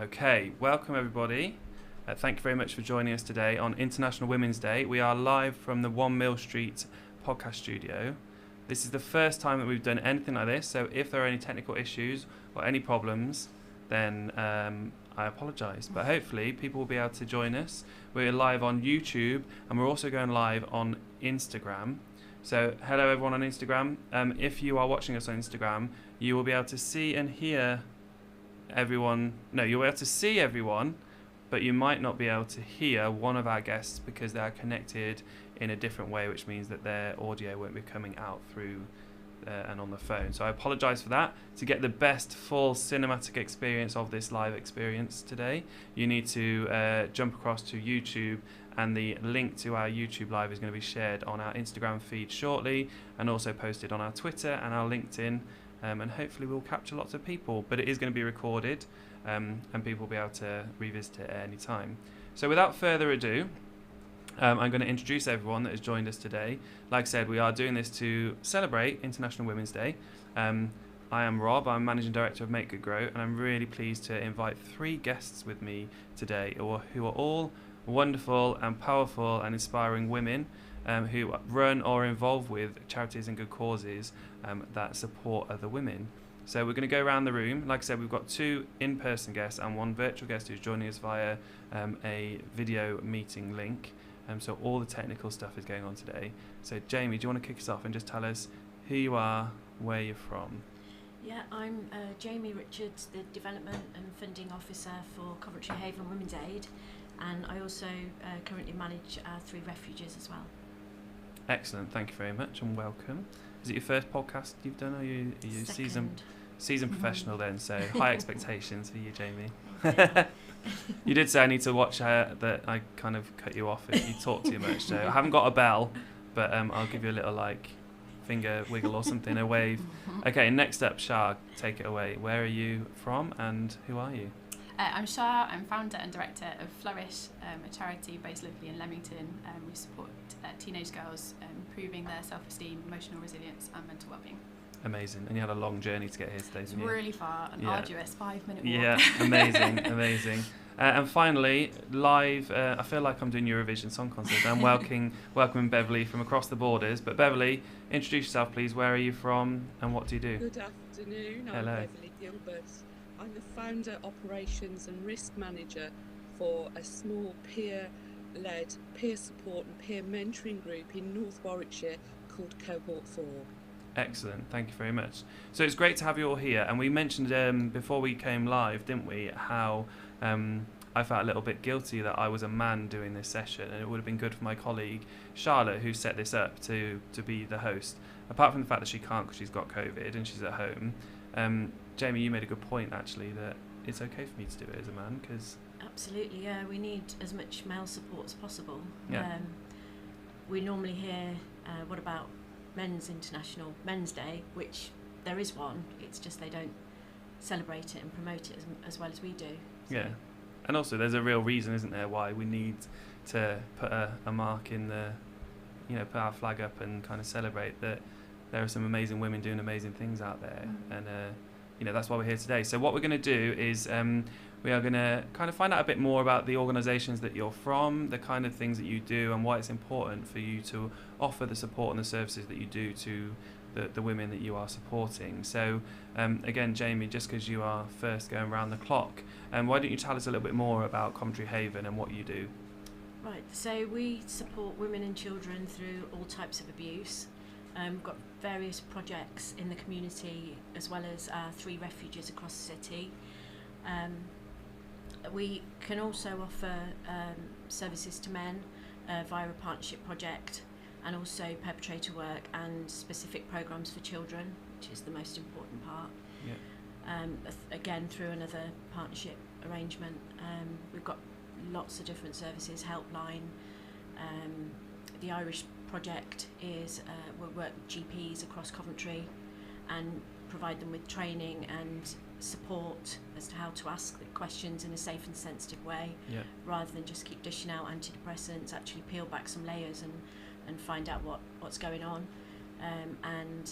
Okay, welcome everybody. Thank you very much for joining us today on International Women's Day. We are live from the 1 Mill Street podcast studio. This is the first time that we've done anything like this, so if there are any technical issues or any problems, then I apologise. But hopefully people will be able to join us. We're live on YouTube and we're also going live on Instagram. So hello everyone on Instagram. If you are watching us on Instagram, you will be able to see and hear everyone. No, you'll be able to see everyone, but you might not be able to hear one of our guests because they are connected in a different way, which means that their audio won't be coming out through and on the phone. So I apologise for that. To get the best full cinematic experience of this live experience today, you need to jump across to YouTube, and the link to our YouTube live is going to be shared on our Instagram feed shortly and also posted on our Twitter and our LinkedIn. And hopefully we'll capture lots of people, but it is going to be recorded and people will be able to revisit it at any time. So without further ado, I'm going to introduce everyone that has joined us today. Like I said, we are doing this to celebrate International Women's Day. I am Rob, I'm Managing Director of Make Good Grow, and I'm really pleased to invite 3 guests with me today who are all wonderful and powerful and inspiring women who run or are involved with charities and good causes that support other women. So we're going to go around the room. Like I said, we've got 2 in-person guests and 1 virtual guest who's joining us via a video meeting link. So all the technical stuff is going on today. So Jamie, do you want to kick us off and just tell us who you are, where you're from? Yeah, I'm Jamie Richards, the Development and Funding Officer for Coventry Haven Women's Aid, and I also currently manage 3 refuges as well. Excellent, thank you very much and welcome. Is it your first podcast you've done, or are you season professional then? So high expectations for you, Jamie. You did say I need to watch that I kind of cut you off if you talk too much. So I haven't got a bell, but I'll give you a little finger wiggle or something, a wave. Okay, next up, Shah, take it away. Where are you from and who are you? I'm Shah. I'm founder and director of Flourish, a charity based locally in Leamington. We support teenage girls improving their self-esteem, emotional resilience and mental well-being. Amazing. And you had a long journey to get here today, didn't you? Really far, an arduous 5-minute walk. Yeah, amazing. And finally, live, I feel like I'm doing Eurovision Song Contest. I'm welcoming Beverly from across the borders. But Beverly, introduce yourself, please. Where are you from and what do you do? Good afternoon. Hello. I'm Beverly Gilbert. I'm the founder, operations and risk manager for a small peer-led, peer support and peer mentoring group in North Warwickshire called Cohort 4. Excellent, thank you very much. So it's great to have you all here, and we mentioned before we came live, didn't we, how I felt a little bit guilty that I was a man doing this session, and it would have been good for my colleague Charlotte, who set this up, to be the host, apart from the fact that she can't because she's got COVID and she's at home. Jamie, you made a good point actually, that it's okay for me to do it as a man, because Absolutely, yeah, we need as much male support as possible. Yeah. We normally hear, what about International Men's Day, which there is one, it's just they don't celebrate it and promote it as well as we do. So. Yeah, and also there's a real reason, isn't there, why we need to put a mark in the, put our flag up and kind of celebrate that there are some amazing women doing amazing things out there. And that's why we're here today. So what we're going to do is we are going to kind of find out a bit more about the organisations that you're from, the kind of things that you do, and why it's important for you to offer the support and the services that you do to the women that you are supporting. So again, Jamie, just because you are first going around the clock, why don't you tell us a little bit more about Coventry Haven and what you do? Right, so we support women and children through all types of abuse. We've got various projects in the community as well as 3 refuges across the city. We can also offer services to men via a partnership project, and also perpetrator work and specific programmes for children, which is the most important part. Yeah. Again, through another partnership arrangement. We've got lots of different services, helpline. The Irish project is we work with GPs across Coventry and provide them with training and support as to how to ask the questions in a safe and sensitive way, rather than just keep dishing out antidepressants. Actually peel back some layers and find out what's going on, and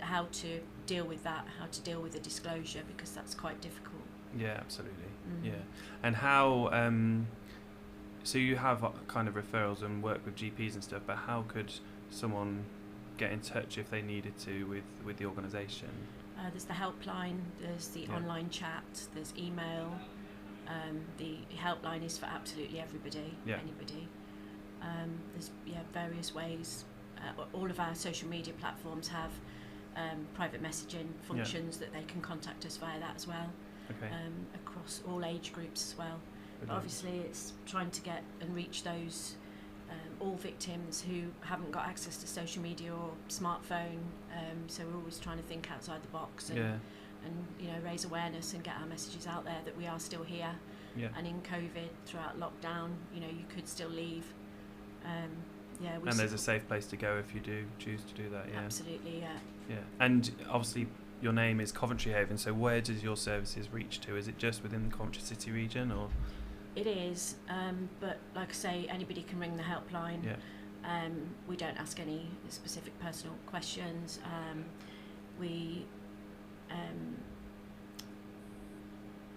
how to deal with that, how to deal with the disclosure, because that's quite difficult. Yeah, absolutely. Yeah. And how, so you have kind of referrals and work with GPs and stuff, but how could someone get in touch if they needed to with the organisation? There's the helpline, there's the online chat, there's email. The helpline is for absolutely everybody, anybody. There's various ways. All of our social media platforms have private messaging functions that they can contact us via that as well. Okay. Across all age groups as well. But obviously it's trying to get and reach those all victims who haven't got access to social media or smartphone, so we're always trying to think outside the box and raise awareness and get our messages out there that we are still here. And in COVID, throughout lockdown, you could still leave. And there's a safe place to go if you do choose to do that. Absolutely, yeah. And obviously your name is Coventry Haven, so where does your services reach to? Is it just within the Coventry City region, or? It is, but like I say, anybody can ring the helpline. We don't ask any specific personal questions.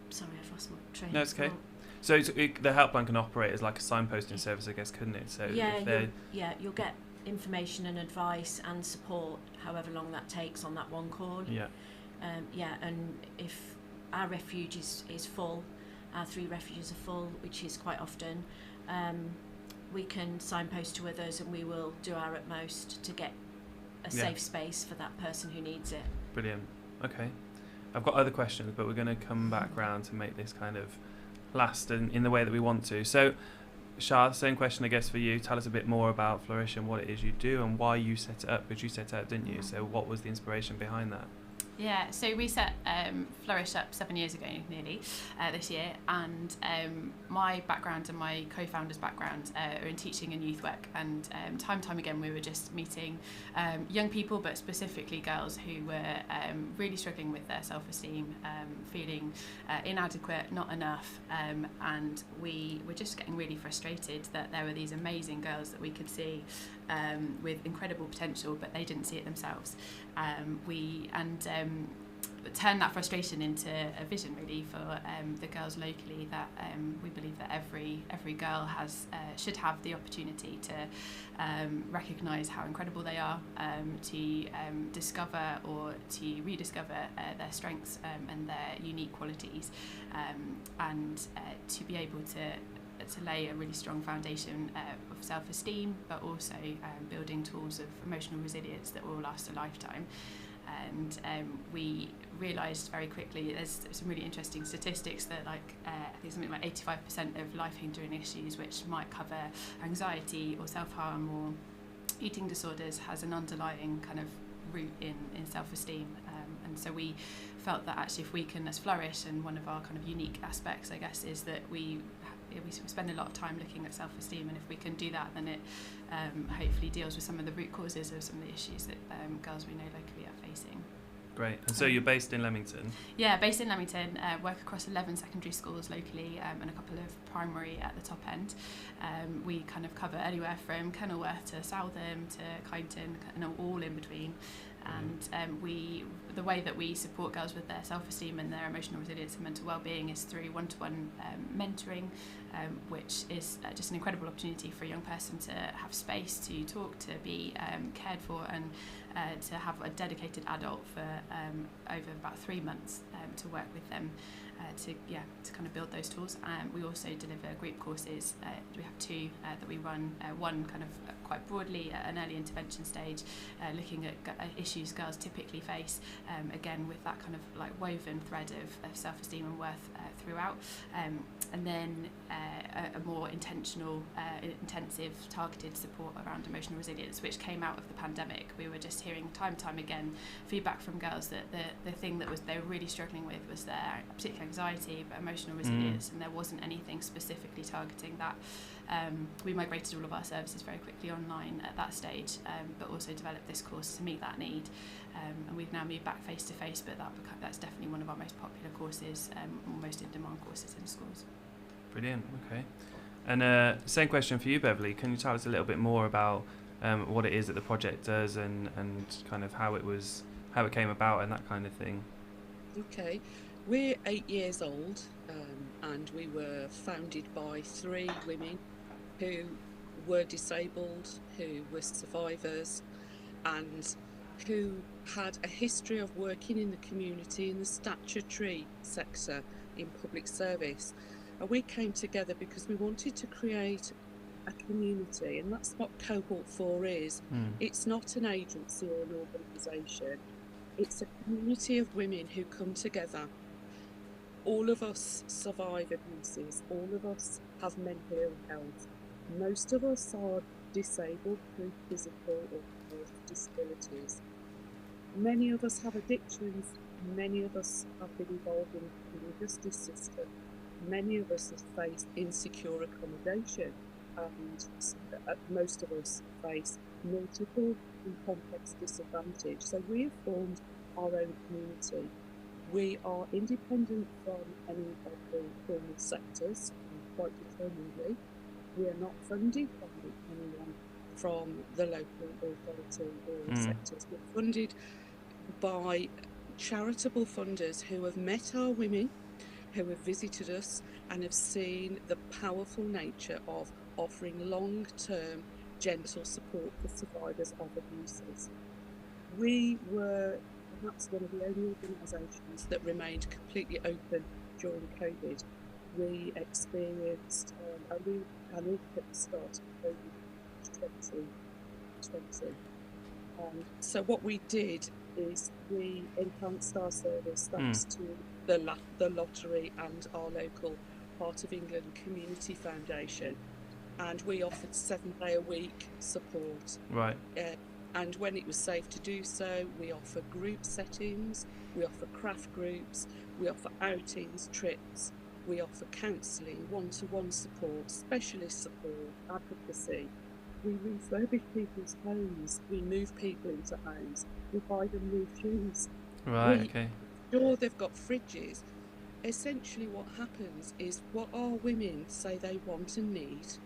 Sorry, I've lost my train. No, it's okay. So the helpline can operate as like a signposting service, I guess, couldn't it? So you'll get information and advice and support, however long that takes on that one call. And if our refuge is full, our 3 refuges are full, which is quite often, we can signpost to others, and we will do our utmost to get a safe space for that person who needs it. Brilliant. Okay. I've got other questions, but we're going to come back round to make this kind of last in the way that we want to. So, Shah, same question, I guess, for you. Tell us a bit more about Flourish and what it is you do and why you set it up, because you set it up, didn't you? So what was the inspiration behind that? Yeah, so we set Flourish up 7 years ago nearly this year, and my background and my co-founder's background are in teaching and youth work, and time again we were just meeting young people, but specifically girls who were really struggling with their self-esteem, feeling inadequate, not enough, and we were just getting really frustrated that there were these amazing girls that we could see with incredible potential, but they didn't see it themselves. Turn that frustration into a vision really for the girls locally, that we believe that every girl should have the opportunity to recognise how incredible they are, to discover or to rediscover their strengths and their unique qualities, and to be able to lay a really strong foundation of self-esteem, but also building tools of emotional resilience that will last a lifetime. And we realised very quickly, there's some really interesting statistics that I think something like 85% of life-hindering issues, which might cover anxiety or self-harm or eating disorders, has an underlying kind of root in self-esteem. And so we felt that actually if we can, as Flourish, and one of our kind of unique aspects, I guess, is that we spend a lot of time looking at self-esteem, and if we can do that, then it hopefully deals with some of the root causes of some of the issues that girls we know locally are facing. Great. And so you're based in Leamington? Yeah, based in Leamington, work across 11 secondary schools locally, and a couple of primary at the top end. We kind of cover anywhere from Kenilworth to Southam to Kyneton, and all in between. And the way that we support girls with their self-esteem and their emotional resilience and mental well-being is through one-to-one mentoring, which is just an incredible opportunity for a young person to have space to talk, to be cared for, and to have a dedicated adult for over about 3 months to work with them to kind of build those tools. We also deliver group courses. We have 2 that we run, one kind of quite broadly at an early intervention stage, looking at issues girls typically face, again with that kind of like woven thread of self-esteem and worth throughout, and then a more intentional, intensive, targeted support around emotional resilience, which came out of the pandemic. We were just hearing time and time again feedback from girls that the thing that they were really struggling with was their particular anxiety, but emotional resilience, and there wasn't anything specifically targeting that. We migrated all of our services very quickly online at that stage, but also developed this course to meet that need, and we've now moved back face to face, but that's definitely one of our most popular courses, most in demand courses in schools. Brilliant. Okay. And same question for you, Beverly. Can you tell us a little bit more about what it is that the project does, and kind of how it came about and that kind of thing? Okay. We're 8 years old, and we were founded by 3 women who were disabled, who were survivors, and who had a history of working in the community in the statutory sector in public service. And we came together because we wanted to create a community, and that's what Cohort 4 is. It's not an agency or an organisation, it's a community of women who come together. All of us survive abuses, all of us have mental ill health. Most of us are disabled through physical or health disabilities. Many of us have addictions, many of us have been involved in the criminal justice system, many of us have faced insecure accommodation, and most of us face multiple and complex disadvantage. So we have formed our own community. We are independent from any of the formal sectors, quite determinedly. We are not funded by anyone from the local authority or sectors. We're funded by charitable funders who have met our women, who have visited us and have seen the powerful nature of offering long-term gentle support for survivors of abuses. We were perhaps one of the only organisations that remained completely open during COVID. We experienced a real panic at the start of COVID 2020. So what we did is we enhanced our service thanks to the lottery and our local Heart of England Community Foundation, and we offered 7-day-a-week support. Right. And when it was safe to do so, we offer group settings, we offer craft groups, we offer outings, trips, we offer counselling, one-to-one support, specialist support, advocacy. We refurbish people's homes, we move people into homes, we buy them new shoes. Right, okay. Sure, they've got fridges. Essentially what happens is what our women say they want and need,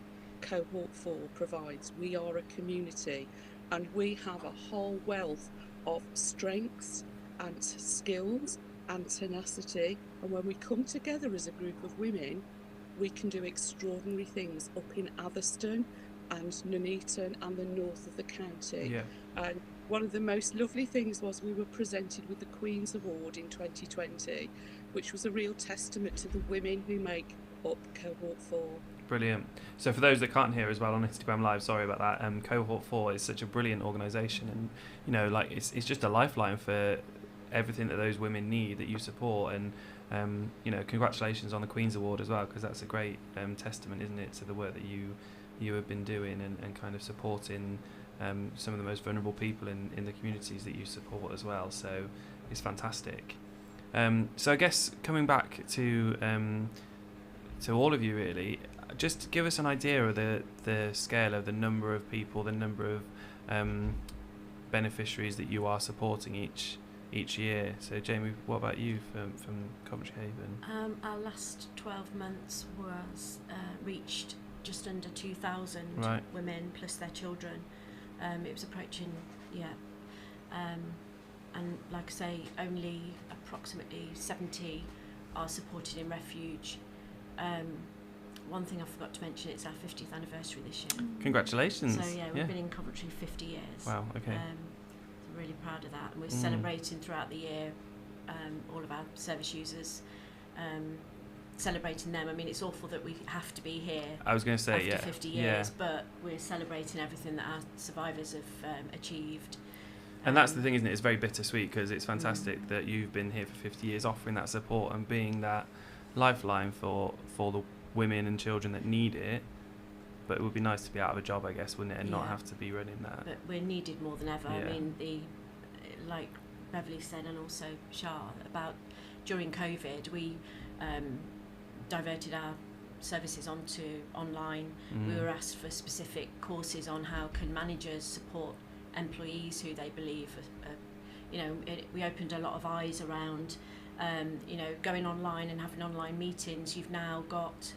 Cohort 4 provides. We are a community and we have a whole wealth of strengths and skills and tenacity, and when we come together as a group of women, we can do extraordinary things up in Atherstone and Nuneaton and the north of the county. Yeah. And one of the most lovely things was we were presented with the Queen's Award in 2020, which was a real testament to the women who make up Cohort 4. Brilliant. So for those that can't hear as well on Instagram Live, sorry about that, Cohort 4 is such a brilliant organisation, and you know, like it's just a lifeline for everything that those women need that you support, and you know, congratulations on the Queen's Award as well, because that's a great testament, isn't it, to the work that you have been doing and kind of supporting some of the most vulnerable people in the communities that you support as well. So it's fantastic. So I guess coming back to all of you really, just give us an idea of the scale of the number of people, the number of beneficiaries that you are supporting each year. So Jamie, what about you from Coventry Haven? Our last 12 months was reached just under 2,000 Right. women plus their children. It was approaching, and like I say, only approximately 70 are supported in refuge. One thing I forgot to mention, it's our 50th anniversary this year. Congratulations. So we've been in Coventry 50 years. Wow, okay. So really proud of that, and we're celebrating throughout the year, all of our service users, celebrating them. I mean, it's awful that we have to be here I was going to say, after 50 years, but we're celebrating everything that our survivors have achieved. And that's the thing, isn't it? It's very bittersweet, because it's fantastic that you've been here for 50 years offering that support and being that lifeline for the women and children that need it. But it would be nice to be out of a job, I guess, wouldn't it, and not have to be running that. But we're needed more than ever. Yeah. I mean, like Beverly said, and also Shah, about during COVID, we diverted our services onto online. We were asked for specific courses on how can managers support employees who they believe are, we opened a lot of eyes around going online and having online meetings. You've now got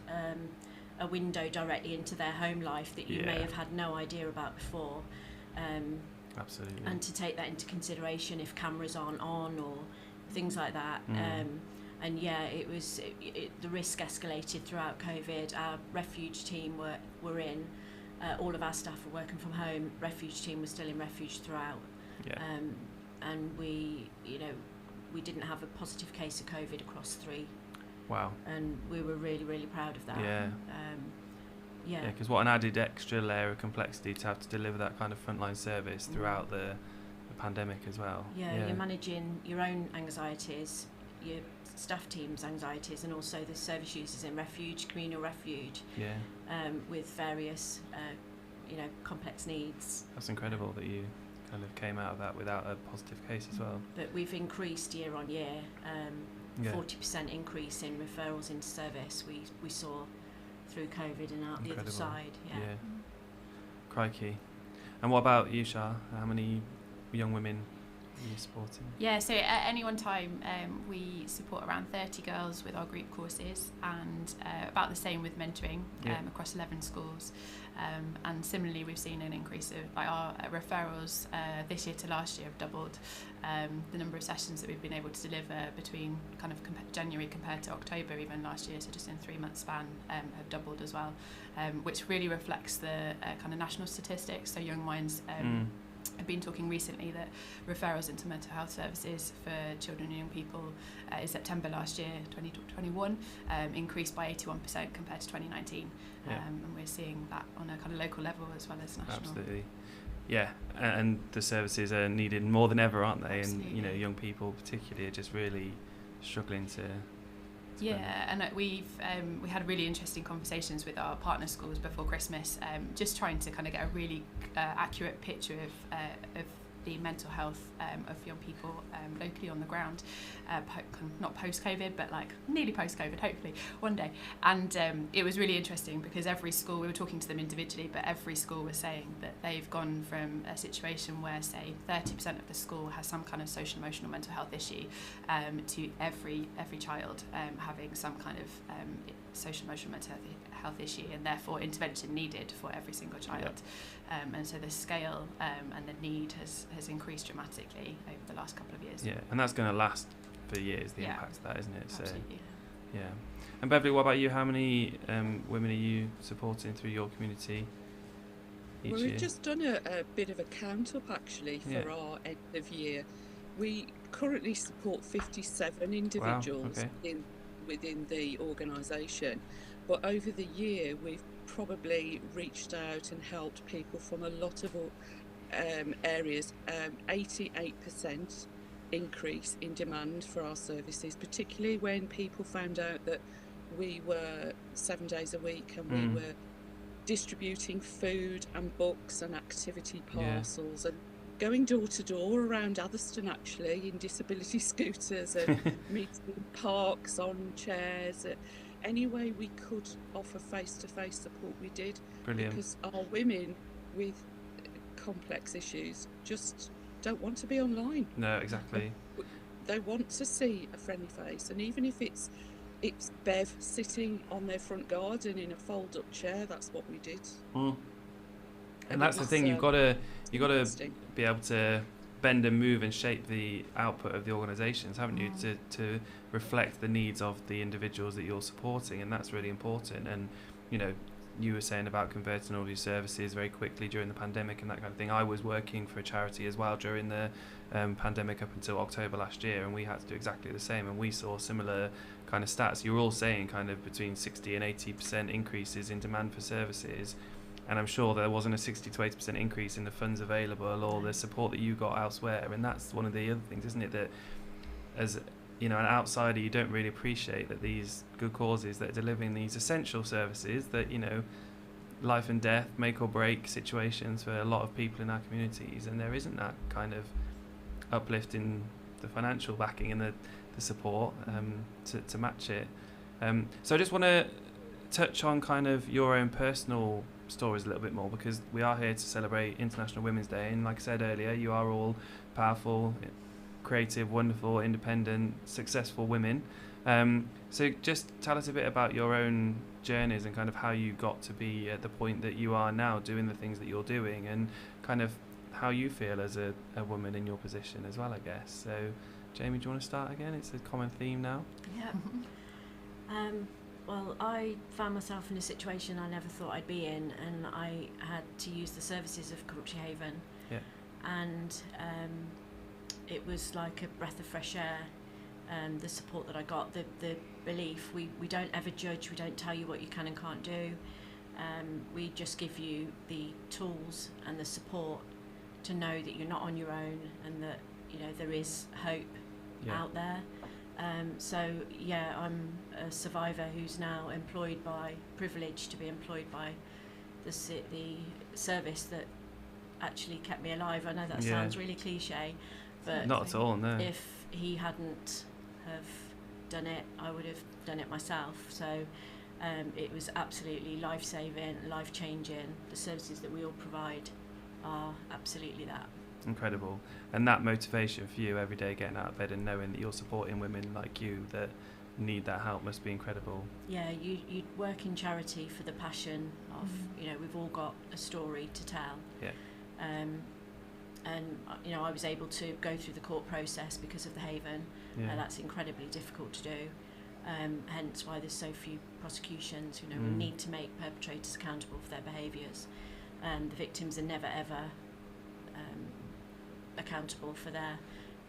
a window directly into their home life that you may have had no idea about before. Absolutely. And to take that into consideration if cameras aren't on or things like that. And yeah, it was the risk escalated throughout COVID. Our refuge team were in. All of our staff were working from home. Refuge team was still in refuge throughout. Yeah. And we didn't have a positive case of COVID across 3. Wow. And we were really, really proud of that. Yeah. Yeah, because what an added extra layer of complexity to have to deliver that kind of frontline service throughout the pandemic as well. Yeah, you're managing your own anxieties, your staff team's anxieties, and also the service users in refuge, communal refuge, with various, complex needs. That's incredible that you kind of came out of that without a positive case as well. But we've increased year on year, 40% increase in referrals into service we saw through COVID and out the other side. Yeah. Crikey. And what about you, Shah? How many young women are you supporting? Yeah, so at any one time we support around 30 girls with our group courses, and about the same with mentoring across 11 schools. And similarly, we've seen an increase of our referrals this year to last year have doubled. The number of sessions that we've been able to deliver between kind of January compared to October even last year, so just in 3-month span, have doubled as well, which really reflects the kind of national statistics. So Young Minds I've been talking recently that referrals into mental health services for children and young people in September last year, 2021, increased by 81% compared to 2019. And we're seeing that on a kind of local level as well as national. Absolutely. Yeah, and the services are needed more than ever, aren't they? Absolutely. And, young people particularly are just really struggling to... Yeah, and we had really interesting conversations with our partner schools before Christmas, just trying to kind of get a really accurate picture of the mental health of young people locally on the ground, not post-COVID, but like nearly post-COVID, hopefully one day. And it was really interesting because every school, we were talking to them individually, but every school was saying that they've gone from a situation where, say, 30% of the school has some kind of social, emotional, mental health issue, to every child having some kind of social, emotional, mental health issue, and therefore intervention needed for every single child. And so the scale and the need has increased dramatically over the last couple of years. Yeah, and that's going to last for years, the impact of that, isn't it? Absolutely. So, yeah. And Beverly, what about you? How many women are you supporting through your community each year? We've just done a bit of a count up actually for our end of year. We currently support 57 individuals within the organisation, but over the year we've probably reached out and helped people from a lot of areas. 88% increase in demand for our services, particularly when people found out that we were 7 days a week and we were distributing food and books and activity parcels and going door to door around Atherstone actually in disability scooters and meeting in parks on chairs. Any way we could offer face-to-face support we did. Brilliant. Because our women with complex issues just don't want to be online. No, exactly. They want to see a friendly face, and even if it's Bev sitting on their front garden in a fold-up chair, that's what we did. And that's the thing, you've got to be able to bend and move and shape the output of the organisations, haven't you, to reflect the needs of the individuals that you're supporting, and that's really important. And you were saying about converting all your services very quickly during the pandemic and that kind of thing. I was working for a charity as well during the pandemic up until October last year, and we had to do exactly the same, and we saw similar kind of stats. You were all saying kind of between 60 and 80% increases in demand for services, and I'm sure there wasn't a 60 to 80% increase in the funds available or the support that you got elsewhere. And that's one of the other things, isn't it, that as an outsider you don't really appreciate that these good causes that are delivering these essential services that life and death, make or break situations for a lot of people in our communities, and there isn't that kind of uplift in the financial backing and the support to match it. So I just want to touch on kind of your own personal stories a little bit more, because we are here to celebrate International Women's Day, and like I said earlier, you are all powerful, creative, wonderful, independent, successful women. So just tell us a bit about your own journeys and kind of how you got to be at the point that you are now, doing the things that you're doing, and kind of how you feel as a woman in your position as well, I guess. So Jamie, do you want to start again? It's a common theme now. Yeah. Well, I found myself in a situation I never thought I'd be in, and I had to use the services of Country Haven. Yeah. And it was like a breath of fresh air. The support that I got, the belief, we don't ever judge, we don't tell you what you can and can't do. We just give you the tools and the support to know that you're not on your own, and that, you know, there is hope out there. So yeah, I'm a survivor who's now privileged to be employed by the service that actually kept me alive. I know that sounds really cliche, but not at all, no. If he hadn't have done it, I would have done it myself. So it was absolutely life-saving, life-changing. The services that we all provide are absolutely that. Incredible. And that motivation for you every day, getting out of bed and knowing that you're supporting women like you that need that help, must be incredible. Yeah, you work in charity for the passion of, you know, we've all got a story to tell. Yeah. And you know, I was able to go through the court process because of the Haven. That's incredibly difficult to do. Hence why there's so few prosecutions. You know, we need to make perpetrators accountable for their behaviours. The victims are never ever accountable for their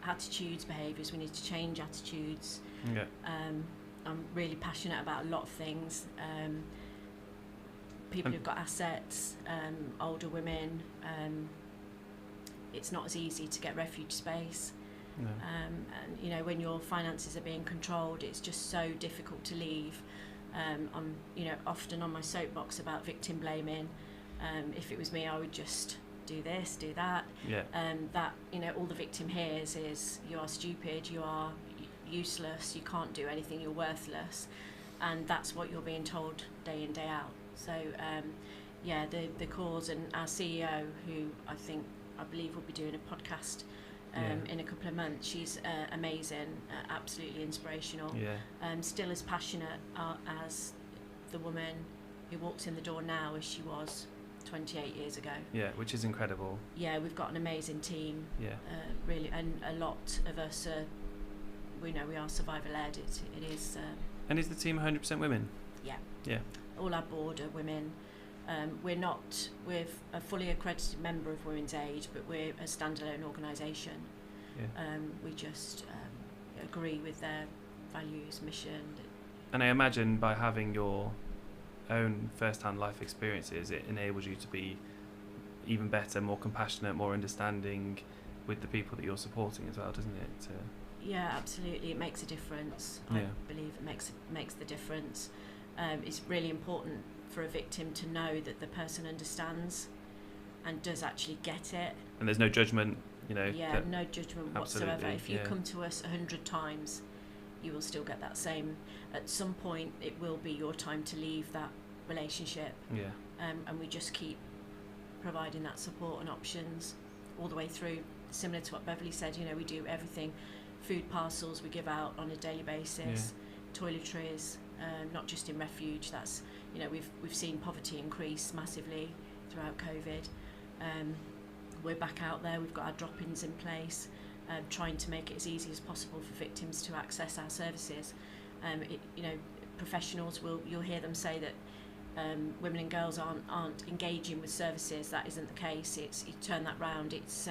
attitudes, behaviours. We need to change attitudes. Yeah. I'm really passionate about a lot of things. People who've got assets, older women. It's not as easy to get refuge space. No. And you know, when your finances are being controlled, it's just so difficult to leave. I'm, you know, often on my soapbox about victim blaming. If it was me, I would just do this, do that. Yeah. That, you know, all the victim hears is, you are stupid, you are useless, you can't do anything, you're worthless, and that's what you're being told day in, day out. So yeah, the cause, and our CEO, who I believe will be doing a podcast in a couple of months. She's amazing, absolutely inspirational. Yeah. Still as passionate as the woman who walks in the door now as she was 28 years ago. Yeah, which is incredible. Yeah, we've got an amazing team. Yeah. Really, and a lot of us are, we are survivor led. It is. And is the team 100% women? Yeah. Yeah. All our board are women. We're a fully accredited member of Women's Aid, but we're a standalone organisation. Yeah. We just agree with their values, mission. And I imagine by having your own first-hand life experiences, it enables you to be even better, more compassionate, more understanding with the people that you're supporting as well, doesn't it? Yeah, absolutely. It makes a difference. Yeah. I believe it makes the difference. It's really important for a victim to know that the person understands and does actually get it. And there's no judgment, you know. Yeah, no judgment whatsoever. Absolutely, If you come to us 100 times, you will still get that same. At some point, it will be your time to leave that relationship. Yeah. And we just keep providing that support and options all the way through. Similar to what Beverly said, you know, we do everything. Food parcels we give out on a daily basis, toiletries, not just in refuge. That's, you know, we've seen poverty increase massively throughout COVID. We're back out there. We've got our drop-ins in place, trying to make it as easy as possible for victims to access our services. You know, professionals you'll hear them say that women and girls aren't engaging with services. That isn't the case. You turn that round. It's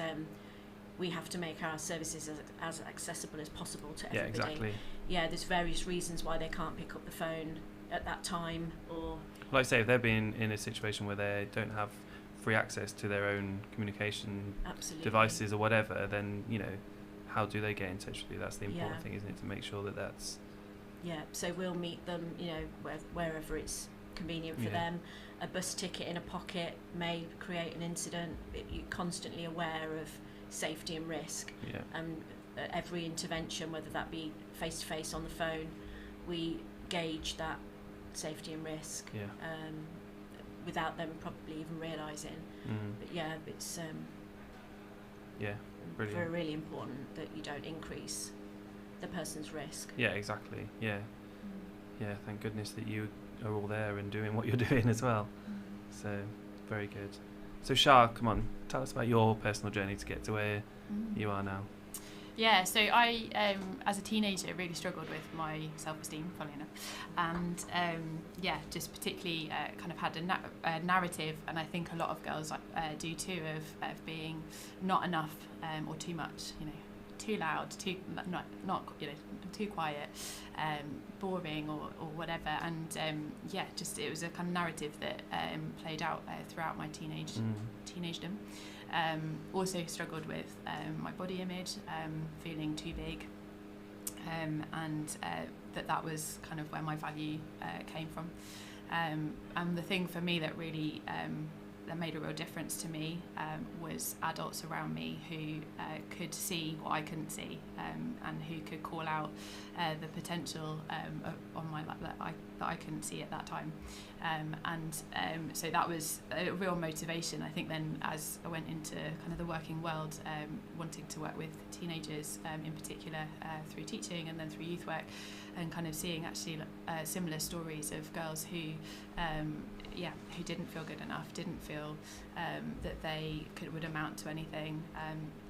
we have to make our services as accessible as possible to everybody. Yeah, exactly. Yeah, there's various reasons why they can't pick up the phone at that time, or like I say, if they're being in a situation where they don't have free access to their own communication devices or whatever, then, you know, how do they get in touch with you? That's the important thing, isn't it, to make sure that that's... Yeah, so we'll meet them, you know, wherever it's convenient for them. A bus ticket in a pocket may create an incident. You're constantly aware of safety and risk. Yeah. And every intervention, whether that be face-to-face on the phone, we gauge that safety and risk without them probably even realising. But yeah, it's brilliant. really important that you don't increase the person's risk. Yeah, exactly. Yeah. Yeah, thank goodness that you are all there and doing what you're doing as well. So, very good. So Shah, come on, tell us about your personal journey to get to where you are now. Yeah, so I, as a teenager, really struggled with my self-esteem, funnily enough, and just particularly kind of had a narrative, and I think a lot of girls do too, of being not enough or too much, too loud, too not too quiet, boring or whatever, and it was a kind of narrative that played out throughout my teenagedom. Also struggled with my body image, feeling too big, and that was kind of where my value came from. And the thing for me that really that made a real difference to me was adults around me who could see what I couldn't see, and who could call out the potential on my life that I couldn't see at that time. So that was a real motivation, I think, then as I went into kind of the working world, wanting to work with teenagers in particular through teaching and then through youth work, and kind of seeing actually similar stories of girls who didn't feel good enough, didn't feel that they would amount to anything,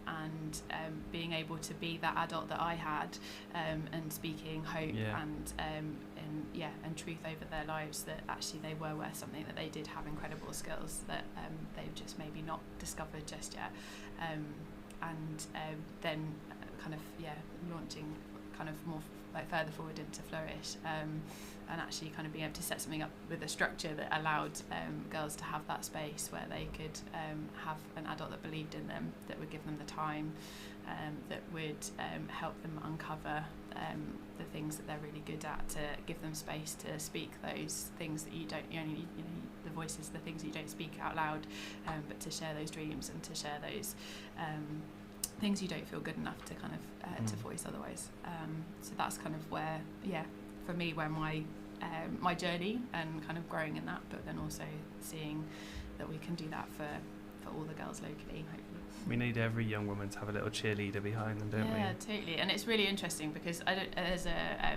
and being able to be that adult that I had, and speaking hope and truth over their lives, that actually they were worth something, that they did have incredible skills that they've just maybe not discovered just yet, then kind of launching kind of more further forward into Flourish, and actually kind of being able to set something up with a structure that allowed girls to have that space where they could have an adult that believed in them, that would give them the time, that would help them uncover the things that they're really good at, to give them space to speak those things that you don't, the voices, the things that you don't speak out loud, but to share those dreams and to share those things you don't feel good enough to kind of to voice otherwise. So that's kind of where, for me, where my journey and kind of growing in that, but then also seeing that we can do that for all the girls locally, hopefully. We need every young woman to have a little cheerleader behind them, don't we? Yeah, totally. And it's really interesting because there's a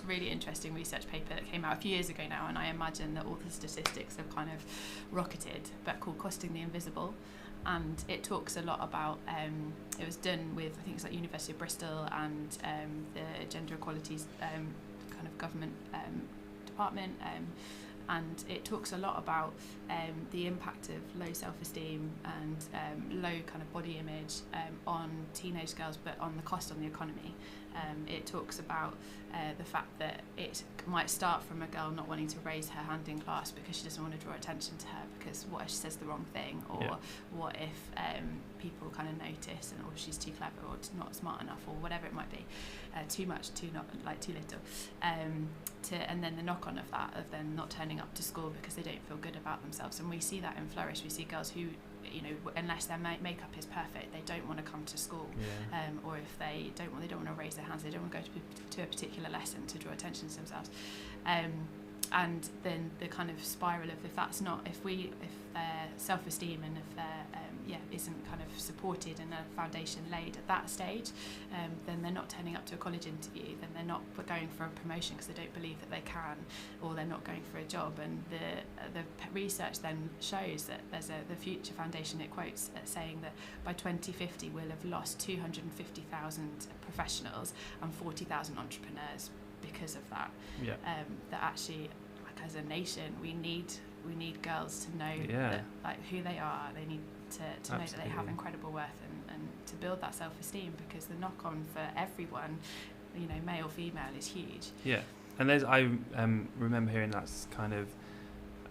really interesting research paper that came out a few years ago now, and I imagine that all the statistics have kind of rocketed, but called Costing the Invisible. And it talks a lot about, it was done with, I think it's like University of Bristol and the Gender Equalities kind of government department, and it talks a lot about the impact of low self-esteem and low kind of body image on teenage girls, but on the cost on the economy. It talks about the fact that it might start from a girl not wanting to raise her hand in class because she doesn't want to draw attention to her, because what if she says the wrong thing, or what if people kind of notice, or she's too clever or not smart enough, or whatever it might be, too much, too little, and then the knock-on of that, of then not turning up to school because they don't feel good about themselves. And we see that in Flourish. We see girls who, unless their makeup is perfect, they don't want to come to school, or if they don't want to raise their hands, they don't want to go to a particular lesson to draw attention to themselves, and then the kind of spiral of if their self-esteem and if their isn't kind of supported and a foundation laid at that stage, then they're not turning up to a college interview, then they're not going for a promotion because they don't believe that they can, or they're not going for a job. And the research then shows that there's the Future Foundation, it quotes saying that by 2050 we'll have lost 250,000 professionals and 40,000 entrepreneurs because of that. That actually, like, as a nation, we need girls to know that, like, who they are. They need to know that they have incredible worth, and to build that self-esteem, because the knock-on for everyone, male, female, is huge. Yeah, and I remember hearing that's kind of,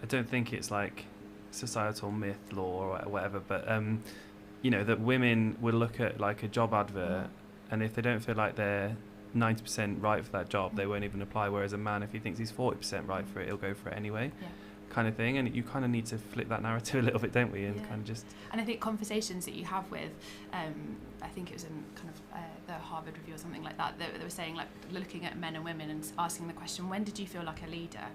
I don't think it's like societal myth, law, or whatever, but that women will look at like a job advert, and if they don't feel like they're 90% right for that job, they won't even apply, whereas a man, if he thinks he's 40% right for it, he'll go for it anyway. Kind of thing. And you kind of need to flip that narrative a little bit, don't we, and kind of just... And I think conversations that you have with, I think it was in kind of the Harvard Review or something like that, they were saying, like, looking at men and women and asking the question, when did you feel like a leader?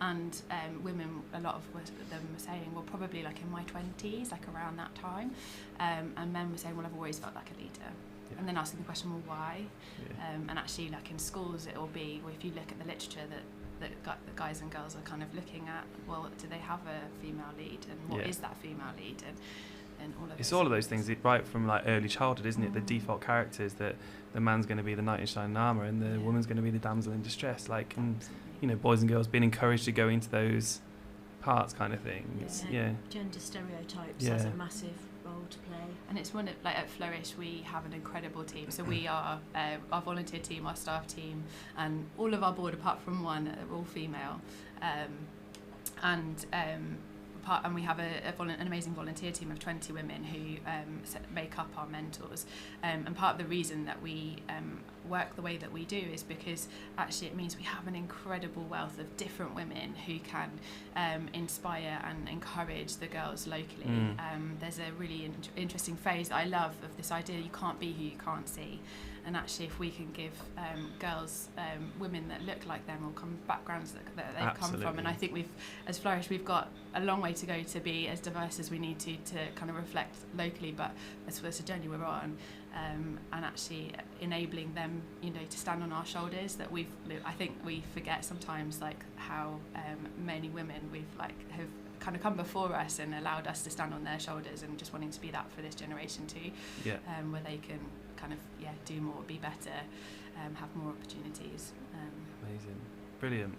And women, a lot of them were saying, well, probably like in my 20s, like around that time, and men were saying, well, I've always felt like a leader. And then asking the question, well, why? And actually, like in schools, it will be, well, if you look at the literature that guys and girls are kind of looking at, well, do they have a female lead, and what is that female lead? in all of It's his all of those schools. things right from like early childhood, isn't it? The default characters that the man's going to be the knight in shining armour and the woman's going to be the damsel in distress. Like, and Absolutely. boys and girls being encouraged to go into those parts, kind of thing. It's, Gender stereotypes Yeah. has a massive role to play. And it's one of, like, at Flourish we have an incredible team. So we are our volunteer team, our staff team, and all of our board apart from one are all female. And we have an amazing volunteer team of 20 women who make up our mentors. And part of the reason that we work the way that we do is because actually it means we have an incredible wealth of different women who can inspire and encourage the girls locally. There's a really interesting phrase that I love of this idea: you can't be who you can't see. And actually, if we can give girls, women that look like them or backgrounds that they've come from, and I think as Flourish, we've got a long way to go to be as diverse as we need to kind of reflect locally, but that's a journey we're on, and actually enabling them, to stand on our shoulders. That I think we forget sometimes, like, how many women have kind of come before us and allowed us to stand on their shoulders, and just wanting to be that for this generation too, where they can kind of do more, be better, have more opportunities. Amazing, brilliant,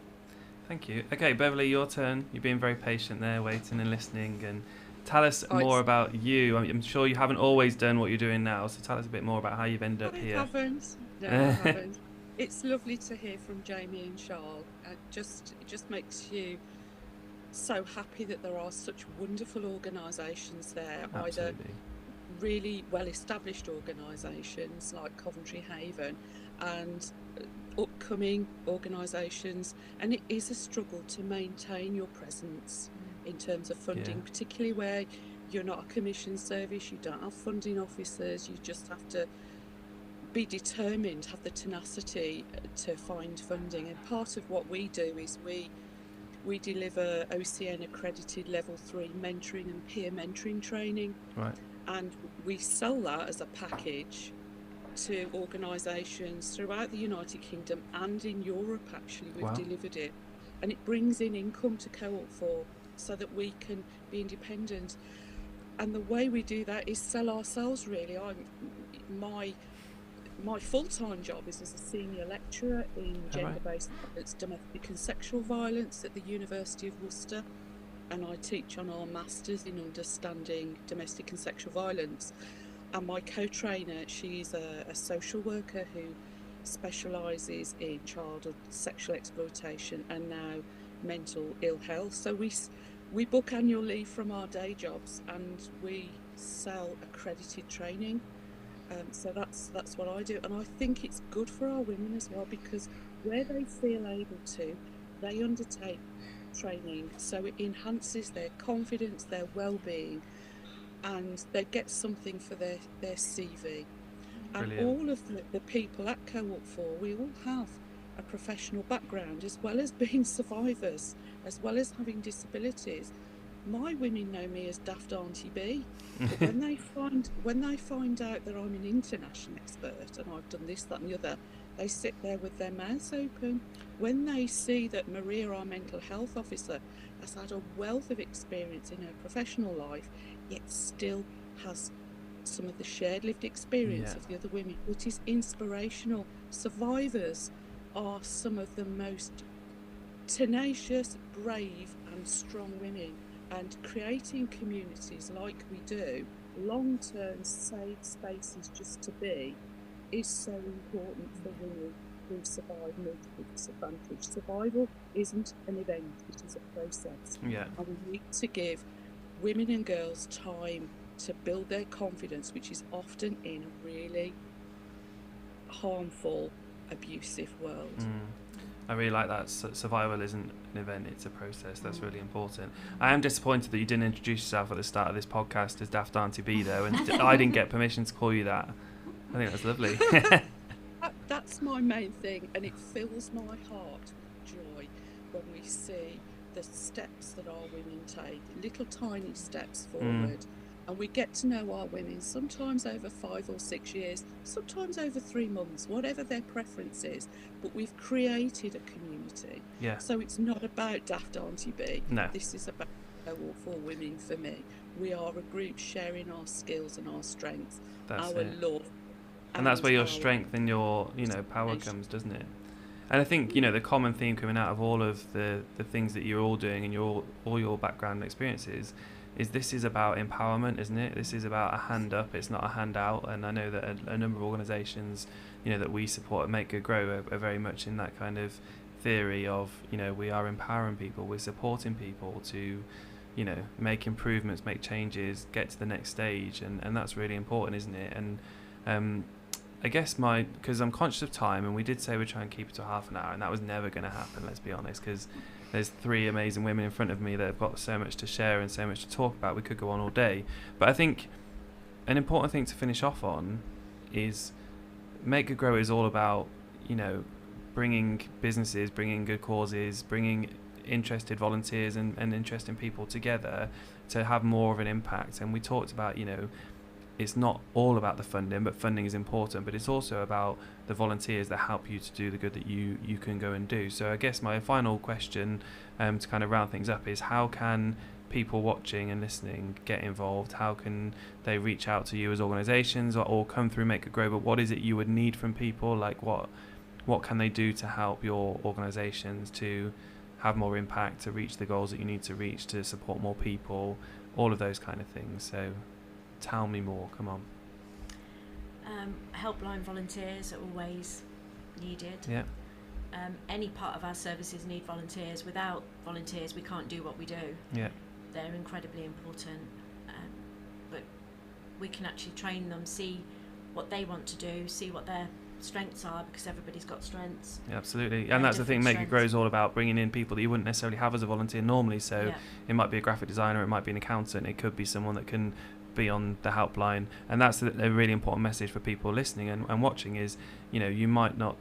thank you. Okay, Beverly, your turn. You've been very patient there, waiting and listening, and tell us more about you. I'm sure you haven't always done what you're doing now, so tell us a bit more about how you've ended up here. I haven't. It's lovely to hear from Jamie and Charles. It just makes you so happy that there are such wonderful organisations there. Absolutely. Either really well-established organisations like Coventry Haven and upcoming organisations, and it is a struggle to maintain your presence in terms of funding, particularly where you're not a commissioned service, you don't have funding officers, you just have to be determined, have the tenacity to find funding. And part of what we do is we deliver OCN accredited level 3 mentoring and peer mentoring training. Right. And we sell that as a package to organisations throughout the United Kingdom and in Europe. Actually, we've delivered it, and it brings in income to Co-op 4 so that we can be independent. And the way we do that is sell ourselves, really. My full-time job is as a senior lecturer in gender-based violence, domestic and sexual violence at the University of Worcester. And I teach on our Masters in Understanding Domestic and Sexual Violence. And my co-trainer, she's a social worker who specialises in childhood sexual exploitation and now mental ill health. So we book annual leave from our day jobs and we sell accredited training. So that's what I do. And I think it's good for our women as well, because where they feel able to, they undertake training, so it enhances their confidence, their well-being, and they get something for their CV. Brilliant. And all of the people at Co-op 4, we all have a professional background, as well as being survivors, as well as having disabilities. My women know me as Daft Auntie B, but when they find out that I'm an international expert and I've done this, that and the other, they sit there with their mouths open. When they see that Maria, our mental health officer, has had a wealth of experience in her professional life, yet still has some of the shared lived experience of the other women, it is inspirational. Survivors are some of the most tenacious, brave and strong women, and creating communities like we do, long-term safe spaces just to be, is so important for women who survive multiple disadvantage. Survival isn't an event, it is a process. Yeah. And we need to give women and girls time to build their confidence, which is often in a really harmful, abusive world. I really like that. Survival isn't an event, it's a process. That's really important. I am disappointed that you didn't introduce yourself at the start of this podcast as Daft Auntie B, though, and I didn't get permission to call you that. I think that's lovely. That's my main thing, and it fills my heart with joy when we see the steps that our women take, little tiny steps forward. And we get to know our women, sometimes over 5 or 6 years, sometimes over 3 months, whatever their preference is. But we've created a community. Yeah. So it's not about Daft Auntie B. No. This is about or for women for me. We are a group sharing our skills and our strengths, That's our it. love. And that's where your our strength and your, power comes, doesn't it? And I think, the common theme coming out of all of the things that you're all doing and all your background and experiences is this is about empowerment, isn't it? This is about a hand up, it's not a handout. And I know that a number of organisations, that we support at Make Good Grow are very much in that kind of theory of, we are empowering people, we're supporting people to, make improvements, make changes, get to the next stage. And that's really important, isn't it? And I guess because I'm conscious of time, and we did say we'd try and keep it to half an hour, and that was never going to happen, let's be honest, because there's 3 amazing women in front of me that have got so much to share and so much to talk about. We could go on all day. But I think an important thing to finish off on is Make Good Grow is all about, bringing businesses, bringing good causes, bringing interested volunteers and interesting people together to have more of an impact. And we talked about, it's not all about the funding, but funding is important, but it's also about the volunteers that help you to do the good that you can go and do. So I guess my final question to kind of round things up is, how can people watching and listening get involved? How can they reach out to you as organisations or come through Make It Grow? But what is it you would need from people? Like what can they do to help your organisations to have more impact, to reach the goals that you need to reach, to support more people, all of those kind of things? So tell me more, come on. Helpline volunteers are always needed. Yeah. Any part of our services need volunteers. Without volunteers, we can't do what we do. Yeah. They're incredibly important. But we can actually train them, see what they want to do, see what their strengths are, because everybody's got strengths. Yeah, absolutely. And that's the thing, Make It Grow is all about bringing in people that you wouldn't necessarily have as a volunteer normally. So it might be a graphic designer, it might be an accountant, it could be someone that can be on the helpline. And that's a really important message for people listening and watching is, you might not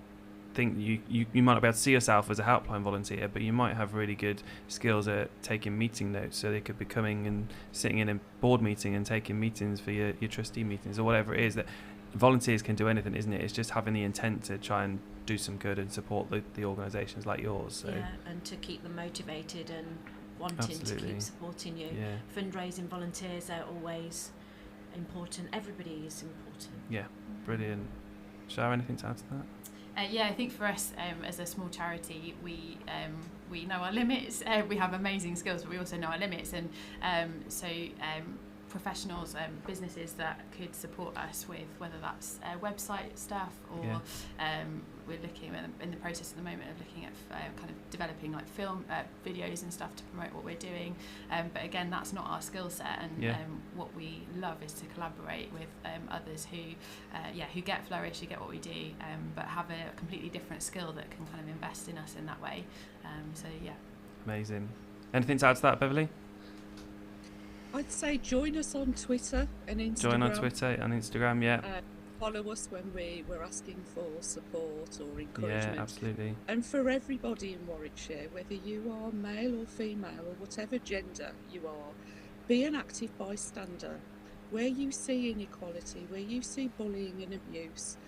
think you might not be able to see yourself as a helpline volunteer, but you might have really good skills at taking meeting notes, so they could be coming and sitting in a board meeting and taking meetings for your trustee meetings or whatever it is. That volunteers can do anything, isn't it? It's just having the intent to try and do some good and support the organisations like yours. So. Yeah, and to keep them motivated and wanting Absolutely. to keep supporting you. Yeah. Fundraising volunteers are always important. Everybody is important. Yeah, brilliant. Share anything to add to that? I think for us as a small charity, we know our limits. We have amazing skills, but we also know our limits, and professionals and businesses that could support us with whether that's website stuff or we're looking in the process at the moment of looking at kind of developing like film videos and stuff to promote what we're doing, but again that's not our skill set, and what we love is to collaborate with others who get Flourish, who get what we do, but have a completely different skill that can kind of invest in us in that way. Amazing. Anything to add to that, Beverly? I'd say join us on Twitter and Instagram. Join on Twitter and Instagram, yeah. Follow us when we're asking for support or encouragement. Yeah, absolutely. And for everybody in Warwickshire, whether you are male or female or whatever gender you are, be an active bystander. Where you see inequality, where you see bullying and abuse,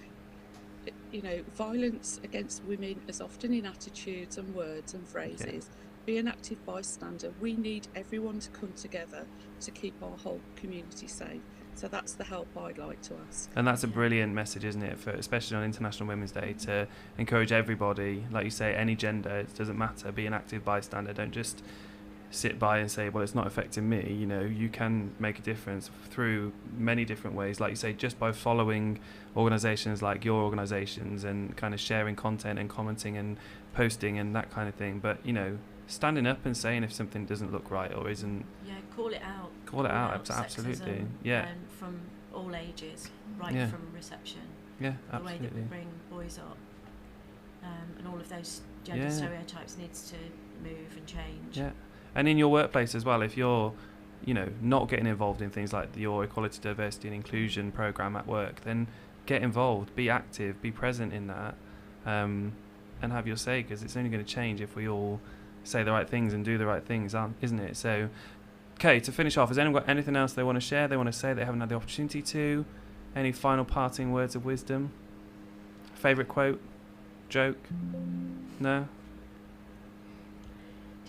violence against women is often in attitudes and words and phrases. Yeah. Be an active bystander. We need everyone to come together to keep our whole community safe. So that's the help I'd like to ask. And that's a brilliant message, isn't it, for especially on International Women's Day, to encourage everybody, like you say, any gender, it doesn't matter, be an active bystander. Don't just sit by and say, well, it's not affecting me. You can make a difference through many different ways, like you say, just by following organisations like your organisations and kind of sharing content and commenting and posting and that kind of thing. But standing up and saying if something doesn't look right or isn't. Yeah, call it out. Call it out, absolutely. Yeah. And from all ages, right from reception. Yeah, absolutely. The way that we bring boys up, and all of those gender stereotypes needs to move and change. Yeah, and in your workplace as well, if you're, not getting involved in things like your equality, diversity and inclusion program at work, then get involved, be active, be present in that, and have your say, because it's only going to change if we all say the right things and do the right things, isn't it? So, okay, to finish off, has anyone got anything else they want to share, they want to say they haven't had the opportunity to? Any final parting words of wisdom? Favourite quote? Joke? No?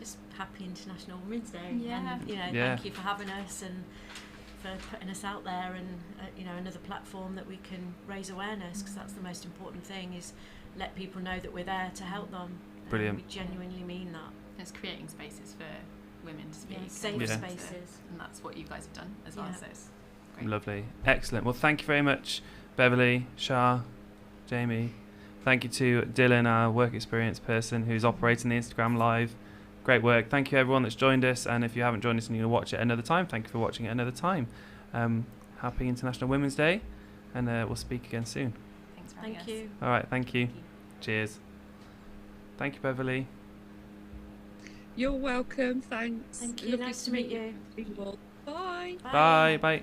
just happy International Women's Day. Yeah. And, you know, Yeah. thank you for having us and for putting us out there, and you know, another platform that we can raise awareness, because that's the most important thing, is let people know that we're there to help them. Brilliant. We genuinely mean that. It's creating spaces for women to speak. Yeah, safe Yeah. spaces. And that's what you guys have done as well, Yeah. so it's great. Lovely. Excellent. Well, thank you very much, Beverly, Shah, Jamie. Thank you to Dylan, our work experience person who's operating the Instagram live. Great work. Thank you everyone that's joined us, and if you haven't joined us and you're going to watch it another time, thank you for watching it another time. Happy International Women's Day, and we'll speak again soon. Thanks for having Thank us. you. All right, thank you. Thank you. Cheers. Thank you, Beverly. You're welcome. Thanks. Thank you. Lovely Nice to meet you. you all. Bye. Bye. Bye.